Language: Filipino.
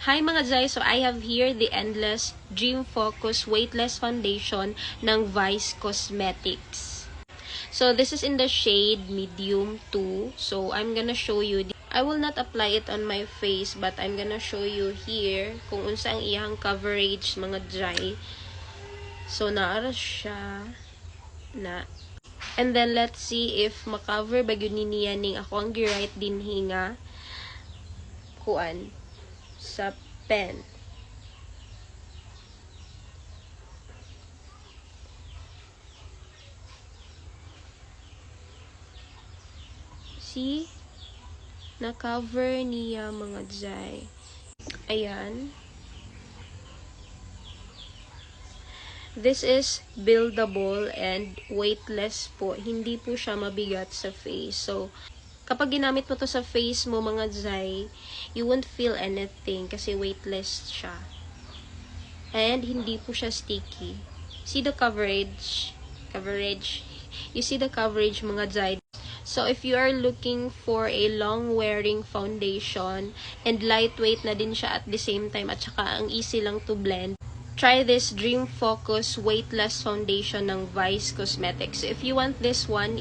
Hi mga Zay! So I have here the Endless Dream Focus Weightless Foundation ng Vice Cosmetics. So this is in the shade medium 2. So I'm gonna show you. I will not apply it on my face, but I'm gonna show you here kung unsa ang iyang coverage mga Zay. So naara siya na. And then let's see if makover ba gyud niya ning ako ang gi-write din hinga kuan sa pen. See? Na-cover niya mga Zay. Ayan. This is buildable and weightless po. Hindi po siya mabigat sa face. So, kapag ginamit mo to sa face mo mga Zay, you won't feel anything kasi weightless siya. And hindi po siya sticky. See the coverage? You see the coverage mga Zay? So, if you are looking for a long-wearing foundation and lightweight na din siya at the same time at saka ang easy lang to blend, try this Dream Focus Weightless Foundation ng Vice Cosmetics. So, if you want this one,